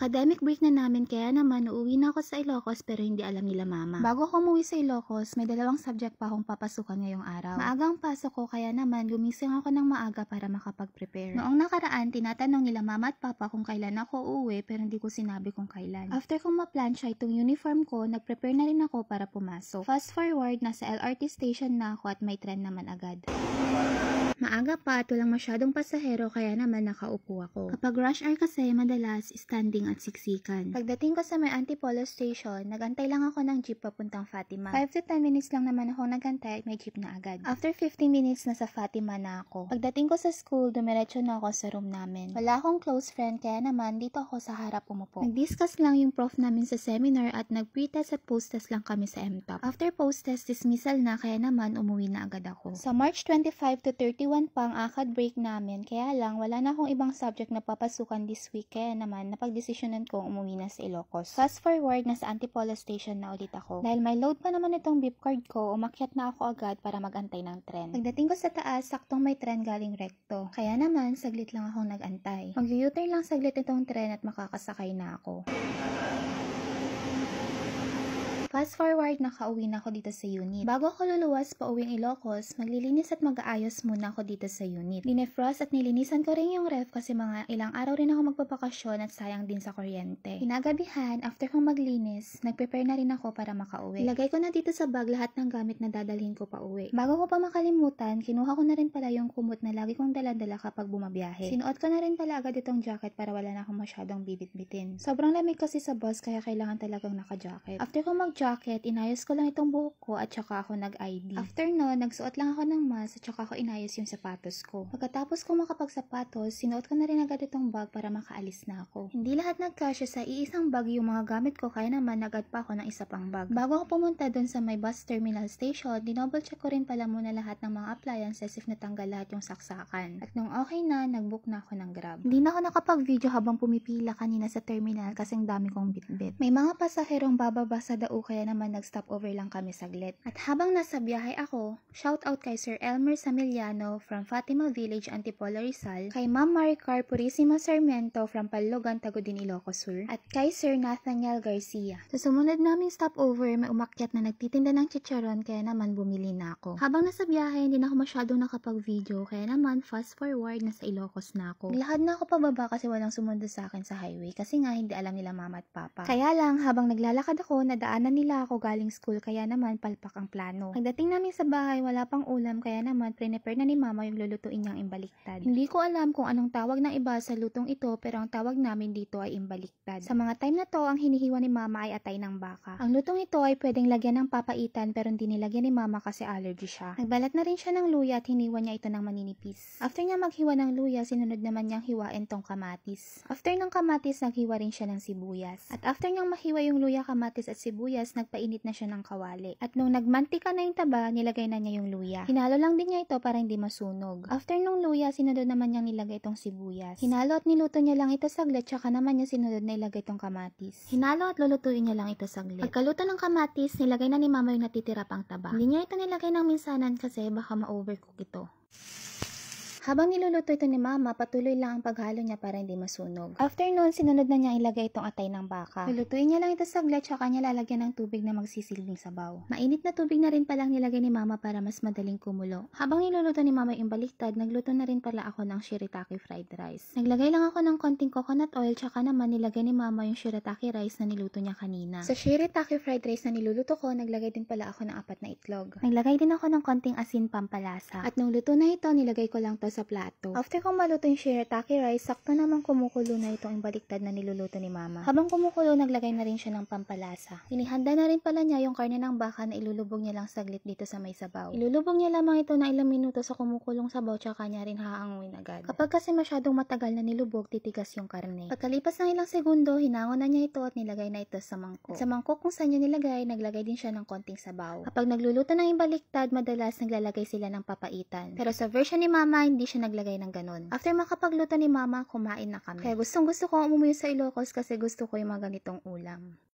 Academic break na namin kaya naman uuwi na ako sa Ilocos pero hindi alam nila mama. Bago ako umuwi sa Ilocos, may 2 subject pa akong papasukan ngayong araw. Maagang pasok ko kaya naman gumising ako ng maaga para makapag-prepare. Noong nakaraan, tinatanong nila mama at papa kung kailan ako uuwi pero hindi ko sinabi kung kailan. After kong ma-plancha itong uniform ko, nag-prepare na rin ako para pumasok. Fast forward, nasa LRT station na ako at may tren naman agad. Maaga pa at walang masyadong pasahero kaya naman nakaupo ako. Kapag rush hour kasi, madalas standing at siksikan. Pagdating ko sa may Antipolo station, nagantay lang ako ng jeep papuntang Fatima. 5 to 10 minutes lang naman ako nagantay at may jeep na agad. After 15 minutes, nasa Fatima na ako. Pagdating ko sa school, dumiretso na ako sa room namin. Wala akong close friend kaya naman dito ako sa harap umupo. Nag-discuss lang yung prof namin sa seminar at nag-pre-test at post-test lang kami sa MTOP. After post-test, dismissal na kaya naman umuwi na agad ako. Sa March 25 to 31 pang ACAD break namin, kaya lang wala na akong ibang subject na papasukan this week kaya naman napagdesisyonan kong umuwi na sa Ilocos. Fast forward, nasa Antipolo station na ulit ako. Dahil may load pa naman itong beep card ko, umakyat na ako agad para magantay ng tren. Pagdating ko sa taas, saktong may tren galing Recto. Kaya naman, saglit lang akong nagantay. Mag-u-turn lang saglit itong tren at makakasakay na ako. Fast forward, nakauwi na ako dito sa unit. Bago ako luluwas pa uwing Ilocos, maglilinis at mag-aayos muna ako dito sa unit. Linefrost at nilinisan ko rin yung ref kasi mga ilang araw rin ako magbabakasyon at sayang din sa kuryente. Kinagabihan, after kong maglinis, nag-prepare na rin ako para makauwi. Ilagay ko na dito sa bag lahat ng gamit na dadalhin ko pa uwi. Bago ko pa makalimutan, kinuha ko na rin pala yung kumot na lagi kong dala-dala kapag bumabiyahe. Sinuot ko na rin pala agad itong jacket para wala na akong masyadong bibit-bitin. Sobrang lamig kasi sa bus kaya kailangan talagang naka-jacket. After kong jacket, inayos ko lang itong buhok ko at saka ako nag-ID. After no, nagsuot lang ako ng mask at saka ako inayos yung sapatos ko. Pagkatapos ko makapagsapatos, sinuot ko na rin agad itong bag para makaalis na ako. Hindi lahat nagkasya sa iisang bag yung mga gamit ko kaya naman nag-add pa ako ng isa pang bag. Bago ako pumunta dun sa may bus terminal station, dinouble check ko rin pala muna lahat ng mga appliances if natanggal lahat yung saksakan. At nung okay na, nag-book na ako ng Grab. Hindi na ako nakapag-video habang pumipila kanina sa terminal kasing dami kong bitbit. May mga pasaherong bababa sa dao kaya naman nag-stop over lang kami saglit. At habang nasa biyahe ako, shout out kay Sir Elmer Samiliano from Fatima Village, Antipolo, Rizal, kay Ma'am Maricar Purisima Sarmiento from Pallogan, Tagudin, Ilocos Sur, at kay Sir Nathaniel Garcia. Sa sumunod naming stopover, may umakyat na nagtitinda ng chicharon kaya naman bumili na ako. Habang nasa biyahe, hindi na ako masyadong nakapag-video kaya naman fast forward nasa Ilocos na ako. Naglakad na ako pababa kasi walang sumundo sa akin sa highway kasi nga hindi alam nila mama at papa. Kaya lang habang naglalakad ako, nadaanan nila ako galing school kaya naman palpak ang plano. Pagdating namin sa bahay, wala pang ulam kaya naman prepare na ni mama yung lulutuin niyang imbaliktad. Hindi ko alam kung anong tawag ng iba sa lutong ito pero ang tawag namin dito ay imbaliktad. Sa mga time na to, ang hinihiwa ni mama ay atay ng baka. Ang lutong ito ay pwedeng lagyan ng papaitan pero hindi nilagyan ni mama kasi allergy siya. Nagbalat na rin siya ng luya at hiniwa niya ito ng maninipis. After niya maghiwa ng luya, sinunod naman niyang hiwain tong kamatis. After ng kamatis, naghiwa rin siya ng sibuyas. At after niyang mahiwa yung luya, kamatis at sibuyas, nagpainit na siya ng kawali. At nung nagmantika na yung taba, nilagay na niya yung luya. Hinalo lang din niya ito para hindi masunog. After nung luya, sinunod naman niyang nilagay itong sibuyas. Hinalo at niluto niya lang ito saglit, tsaka naman niya sinunod na ilagay itong kamatis. Hinalo at lulutuin niya lang ito saglit. Pagkaluto ng kamatis, nilagay na ni mama yung natitira pang taba. Hindi niya ito nilagay ng minsanan kasi baka ma-overcook ito. Habang niluluto ito ni mama, patuloy lang ang paghalo niya para hindi masunog. After noon, sinunod na niya ilagay itong atay ng baka. Lulutuin niya lang ito saglit, tsaka niya lalagyan ng tubig na magsisilbing sabaw. Mainit na tubig na rin palang nilagay ni mama para mas madaling kumulo. Habang niluluto ni mama yung baliktad, nagluto na rin pala ako ng shirataki fried rice. Naglagay lang ako ng konting coconut oil, tsaka naman nilagay ni mama yung shirataki rice na niluto niya kanina. Sa shirataki fried rice na niluluto ko, naglagay din pala ako ng 4 na itlog. Naglagay din ako ng konting asin pampalasa. At nung luto na ito, nilagay ko lang to sa plato. After kong maluto yung shirataki rice, sakto naman kumukulo na itong imbaliktad na niluluto ni mama. Habang kumukulo, naglagay na rin siya ng pampalasa. Inihanda na rin pala niya yung karne ng baka na ilulubog niya lang saglit dito sa may sabaw. Ilulubog niya lamang ito na ilang minuto sa kumukulong sabaw, tsaka niya rin haanguin agad. Kapag kasi masyadong matagal na nilubog, titigas yung karne. Pagkalipas ng ilang segundo, hinangon na niya ito at nilagay na ito sa mangkok. At sa mangkok kung saan niya nilagay, naglagay din siya ng konting sabaw. Kapag nagluluto ng imbaliktad, madalas naglalagay sila ng papaitan. Pero sa version ni mama, hindi siya naglagay ng ganun. After makapagluto ni mama, kumain na kami. Kaya gustong gusto ko umuwi sa Ilocos kasi gusto ko yung mga ganitong ulam.